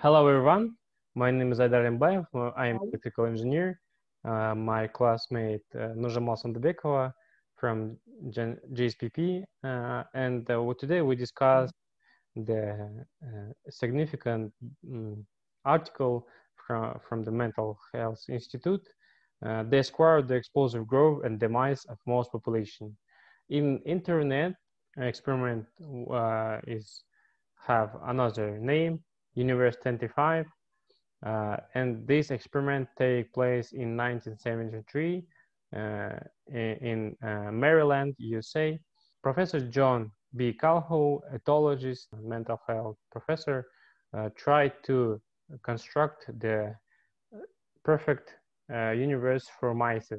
Hello everyone, my name is Aidar Alimbayev. I am electrical engineer. My classmate Nurzhamal Sandybekova from GSPP, and today we discuss the significant article from the Mental Health Institute. They square the explosive growth and demise of most population. In internet, experiment have another name, Universe 25, and this experiment take place in 1973 in Maryland, USA. Professor John B. Calhoun, ethologist, mental health professor, tried to construct the perfect universe for mice.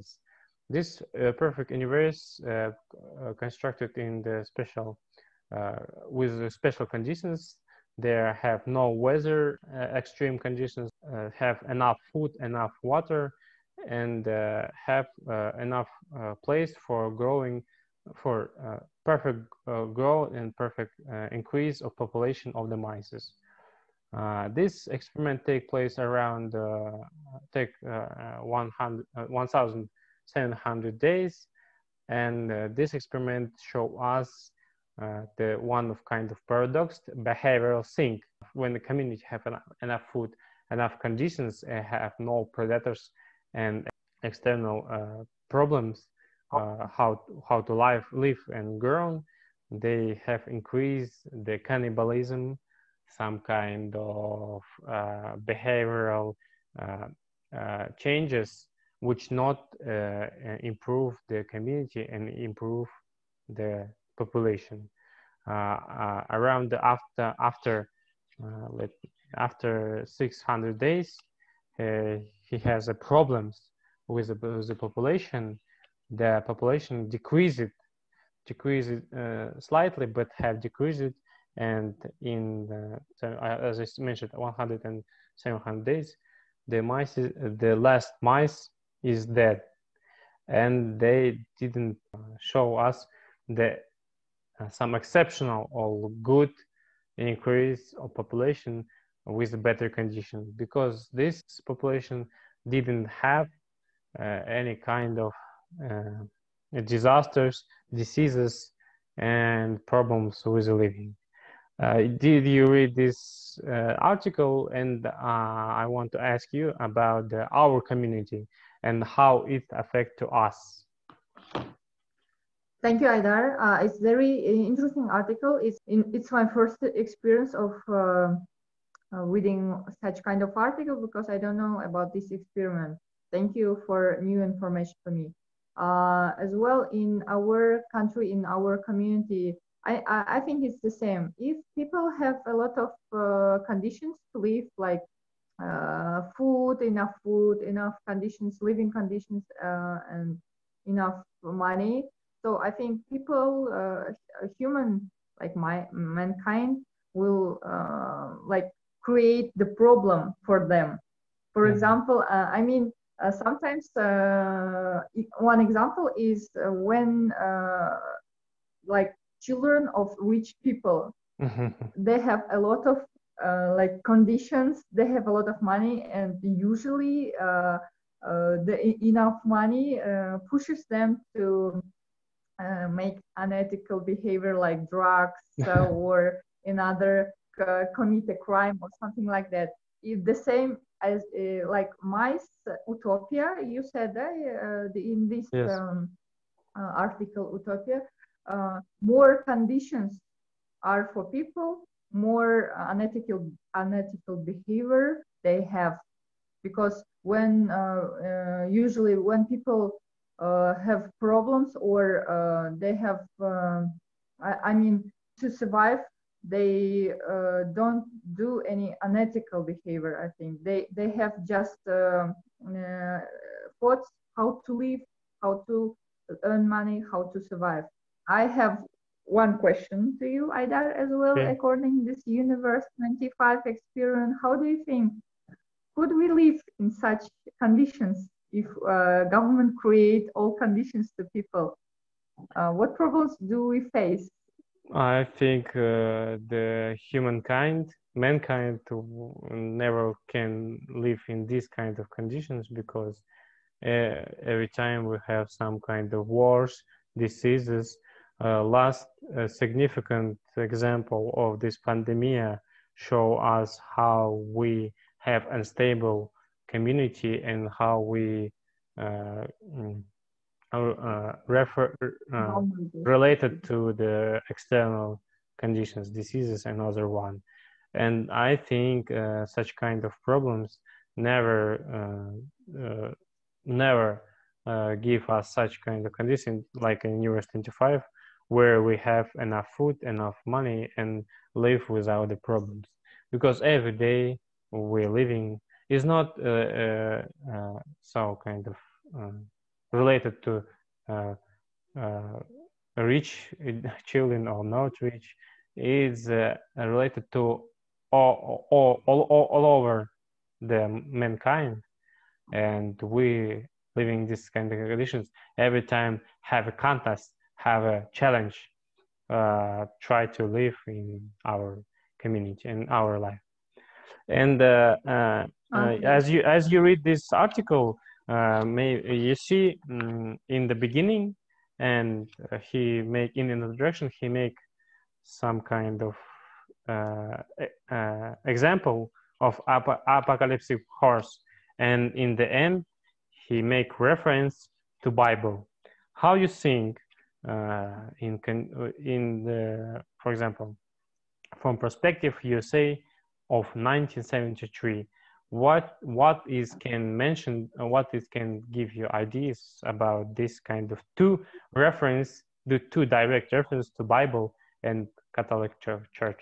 This perfect universe constructed in the special with special conditions. They have no weather extreme conditions, have enough food, enough water, and have enough place for growing, for perfect growth and perfect increase of population of the mice. This experiment take place around 1,700 days, and this experiment show us the one of kind of paradox, behavioral sync. When the community have enough food, enough conditions, have no predators and external problems, how to live and grow, they have increased the cannibalism, some kind of behavioral changes which not improve the community and improve the population. Around after 600 days, he has a problems with the population. The population decreased slightly, but have decreased, and in as I mentioned, 100 and 700 days, the last mice is dead, and they didn't show us the some exceptional or good increase of population with better conditions, because this population didn't have any kind of disasters, diseases, and problems with living. Did you read this article? And I want to ask you about our community and how it affects to us. Thank you, Aidar. It's very interesting article. It's my first experience of reading such kind of article, because I don't know about this experiment. Thank you for new information for me. As well, in our country, in our community, I think it's the same. If people have a lot of conditions to live, like food, enough conditions, living conditions, and enough money. So I think people, human, like mankind, will like create the problem for them. For example, I mean, sometimes one example is when like children of rich people, they have a lot of like conditions, they have a lot of money, and usually the enough money pushes them to make unethical behavior like drugs or another commit a crime or something like that. It's the same as like mice utopia. You said that in this article, utopia, more conditions are for people, more unethical behavior they have, because when usually when people have problems or they have I mean, to survive, they don't do any unethical behavior. I think they have just thoughts how to live, how to earn money, how to survive. I have one question to you, Aidar, as well. Okay. According to this Universe 25 experiment, how do you think could we live in such conditions if government create all conditions to people? What problems do we face? I think the mankind never can live in these kind of conditions because every time we have some kind of wars, diseases. Last significant example of this pandemic show us how we have unstable community and how we uh, refer related to the external conditions, diseases, and other one. And I think such kind of problems never give us such kind of condition like in US 25, where we have enough food, enough money, and live without the problems. Because every day we're living is not so kind of related to uh, uh, rich children or not rich. Is related to all over the mankind, and we living this kind of conditions every time have a contest, have a challenge, try to live in our community and our life. And Okay. as you read this article, you see in the beginning, and he make in the introduction he make some kind of example of apocalyptic horse, and in the end he make reference to Bible. How you think in the, for example, from perspective you say of 1973, what is can mention, what is can give you ideas about this kind of the two direct reference to Bible and Catholic Church?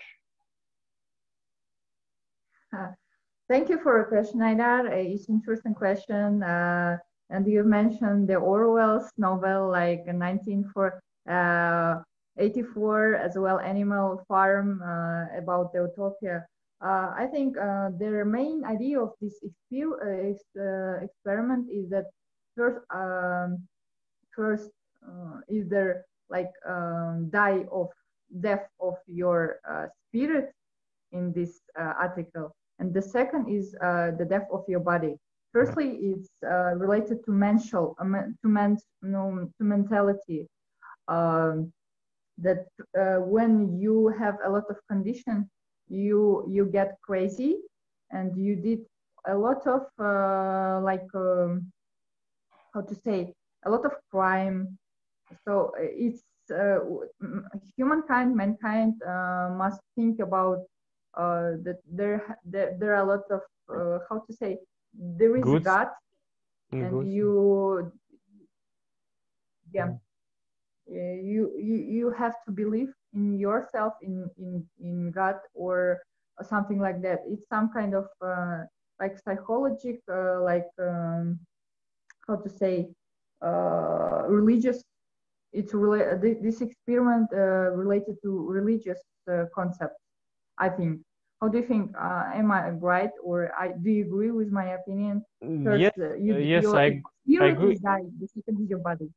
Thank you for your question, Aidar. It's an interesting question. And you mentioned the Orwell's novel, like 1984, as well, Animal Farm, about the utopia. I think their main idea of this experiment is that first, is there like death of your spirit in this article, and the second is the death of your body. Firstly, it's related to mentality. That when you have a lot of condition, you get crazy, and you did a lot of how to say, a lot of crime. So it's mankind must think about that there are a lot of how to say, there is Goods. God, and Goods. you you have to believe in yourself, in God, or something like that. It's some kind of like psychological, how to say, religious. It's really this experiment related to religious concepts, I think. How do you think? Am I right, or do you agree with my opinion? First, Yes, your I spirit agree. is died. The second is your body.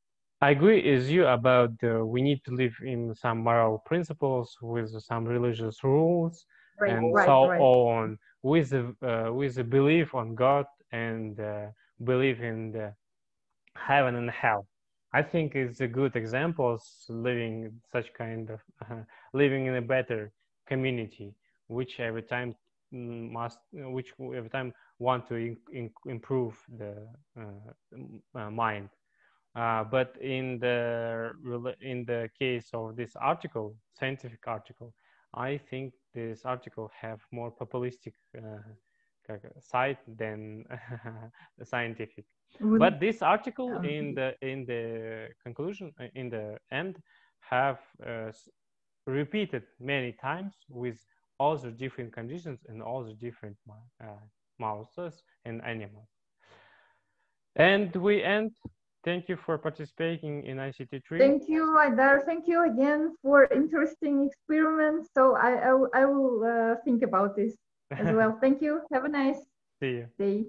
I agree with you about we need to live in some moral principles with some religious rules Right, and right, so right. on, with a belief on God and belief in the heaven and hell. I think it's a good example of living such kind of living in a better community, which every time which every time want to improve the mind. But in the case of this article, scientific article, I think this article have more populistic side than the scientific. Really? But this article in the conclusion, in the end, have repeated many times with all the different conditions and all the different mouses and animals. And we end. Thank you for participating in ICT3. Thank you, Aidar. Thank you again for interesting experiments. So I will think about this as well. Thank you. Have a nice See you. day.